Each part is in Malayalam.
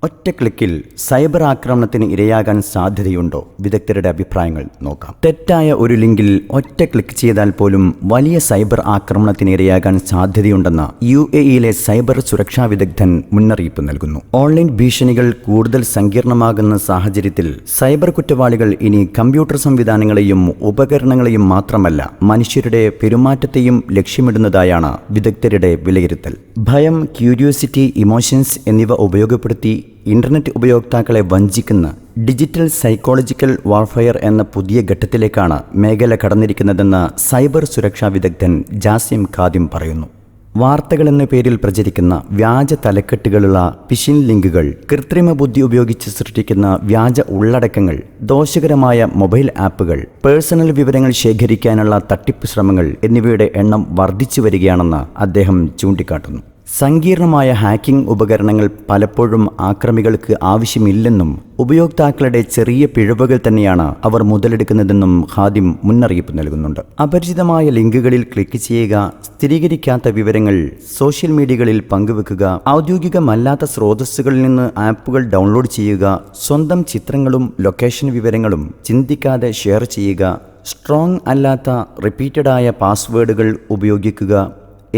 ഒറ്റ ക്ലിക്കിൽ സൈബർ ആക്രമണത്തിന് ഇരയാകാൻ സാധ്യതയുണ്ടോ? വിദഗ്ധരുടെ അഭിപ്രായങ്ങൾ നോക്കാം. തെറ്റായ ഒരു ലിങ്കിൽ ഒറ്റ ക്ലിക്ക് ചെയ്താൽ പോലും വലിയ സൈബർ ആക്രമണത്തിന് ഇരയാകാൻ സാധ്യതയുണ്ടെന്ന് UAE-യിലെ സൈബർ സുരക്ഷാ വിദഗ്ധൻ മുന്നറിയിപ്പ് നൽകുന്നു. ഓൺലൈൻ ഭീഷണികൾ കൂടുതൽ സങ്കീർണമാകുന്ന സാഹചര്യത്തിൽ സൈബർ കുറ്റവാളികൾ ഇനി കമ്പ്യൂട്ടർ സംവിധാനങ്ങളെയും ഉപകരണങ്ങളെയും മാത്രമല്ല മനുഷ്യരുടെ പെരുമാറ്റത്തെയും ലക്ഷ്യമിടുന്നതായാണ് വിദഗ്ധരുടെ വിലയിരുത്തൽ. ഭയം, ക്യൂരിയോസിറ്റി, ഇമോഷൻസ് എന്നിവ ഉപയോഗപ്പെടുത്തി ഇന്റർനെറ്റ് ഉപയോക്താക്കളെ വഞ്ചിക്കുന്ന ഡിജിറ്റൽ സൈക്കോളജിക്കൽ വാർഫെയർ എന്ന പുതിയ ഘട്ടത്തിലേക്കാണ് മേഖല കടന്നിരിക്കുന്നതെന്ന് സൈബർ സുരക്ഷാ വിദഗ്ധൻ ജാസിം ഖാദിം പറയുന്നു. വാർത്തകൾ എന്ന പേരിൽ പ്രചരിക്കുന്ന വ്യാജ തലക്കെട്ടുകളുള്ള ഫിഷിംഗ് ലിങ്കുകൾ, കൃത്രിമ ബുദ്ധി ഉപയോഗിച്ച് സൃഷ്ടിക്കുന്ന വ്യാജ ഉള്ളടക്കങ്ങൾ, ദോഷകരമായ മൊബൈൽ ആപ്പുകൾ, പേഴ്സണൽ വിവരങ്ങൾ ശേഖരിക്കാനുള്ള തട്ടിപ്പ് ശ്രമങ്ങൾ എന്നിവയുടെ എണ്ണം വർദ്ധിച്ചു വരികയാണെന്ന് അദ്ദേഹം ചൂണ്ടിക്കാട്ടുന്നു. സങ്കീർണമായ ഹാക്കിംഗ് ഉപകരണങ്ങൾ പലപ്പോഴും ആക്രമികൾക്ക് ആവശ്യമില്ലെന്നും ഉപയോക്താക്കളുടെ ചെറിയ പിഴവുകൾ തന്നെയാണ് അവർ മുതലെടുക്കുന്നതെന്നും ഖാദിം മുന്നറിയിപ്പ് നൽകുന്നുണ്ട്. അപരിചിതമായ ലിങ്കുകളിൽ ക്ലിക്ക് ചെയ്യുക, സ്ഥിരീകരിക്കാത്ത വിവരങ്ങൾ സോഷ്യൽ മീഡിയകളിൽ പങ്കുവെക്കുക, ഔദ്യോഗികമല്ലാത്ത സ്രോതസ്സുകളിൽ നിന്ന് ആപ്പുകൾ ഡൗൺലോഡ് ചെയ്യുക, സ്വന്തം ചിത്രങ്ങളും ലൊക്കേഷൻ വിവരങ്ങളും ചിന്തിക്കാതെ ഷെയർ ചെയ്യുക, സ്ട്രോങ് അല്ലാത്ത റിപ്പീറ്റഡായ പാസ്വേഡുകൾ ഉപയോഗിക്കുക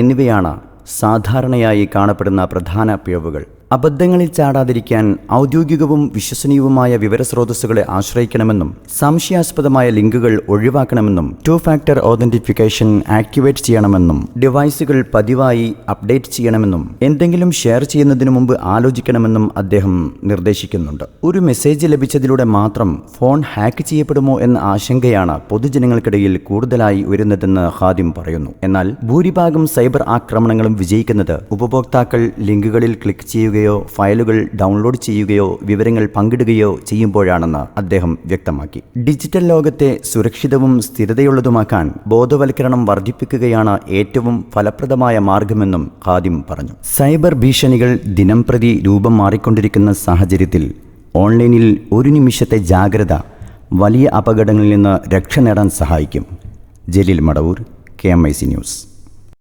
എന്നിവയാണ് സാധാരണയായി കാണപ്പെടുന്ന പ്രധാന പിഴവുകൾ. അബദ്ധങ്ങളിൽ ചാടാതിരിക്കാൻ ഔദ്യോഗികവും വിശ്വസനീയവുമായ വിവരസ്രോതസ്സുകളെ ആശ്രയിക്കണമെന്നും സംശയാസ്പദമായ ലിങ്കുകൾ ഒഴിവാക്കണമെന്നും 2 ഫാക്ടർ ഓതന്റിഫിക്കേഷൻ ആക്ടിവേറ്റ് ചെയ്യണമെന്നും ഡിവൈസുകൾ പതിവായി അപ്ഡേറ്റ് ചെയ്യണമെന്നും എന്തെങ്കിലും ഷെയർ ചെയ്യുന്നതിനു മുമ്പ് ആലോചിക്കണമെന്നും അദ്ദേഹം നിർദ്ദേശിക്കുന്നുണ്ട്. ഒരു മെസ്സേജ് ലഭിച്ചതിലൂടെ മാത്രം ഫോൺ ഹാക്ക് ചെയ്യപ്പെടുമോ എന്ന ആശങ്കയാണ് പൊതുജനങ്ങൾക്കിടയിൽ കൂടുതലായി ഉയരുന്നതെന്ന് ഖാദിം പറയുന്നു. എന്നാൽ ഭൂരിഭാഗം സൈബർ ആക്രമണങ്ങളും വിജയിക്കുന്നത് ഉപഭോക്താക്കൾ ലിങ്കുകളിൽ ക്ലിക്ക് ചെയ്യുകയോ ഫയലുകൾ ഡൗൺലോഡ് ചെയ്യുകയോ വിവരങ്ങൾ പങ്കിടുകയോ ചെയ്യുമ്പോഴാണെന്ന് അദ്ദേഹം വ്യക്തമാക്കി. ഡിജിറ്റൽ ലോകത്തെ സുരക്ഷിതവും സ്ഥിരതയുള്ളതുമാക്കാൻ ബോധവൽക്കരണം വർദ്ധിപ്പിക്കുകയാണ് ഏറ്റവും ഫലപ്രദമായ മാർഗമെന്നും ഖാദിം പറഞ്ഞു. സൈബർ ഭീഷണികൾ ദിനംപ്രതി രൂപം മാറിക്കൊണ്ടിരിക്കുന്ന സാഹചര്യത്തിൽ ഓൺലൈനിൽ ഒരു നിമിഷത്തെ ജാഗ്രത വലിയ അപകടങ്ങളിൽ നിന്ന് രക്ഷ നേടാൻ സഹായിക്കും. Jaleel Madavoor, KMIC news.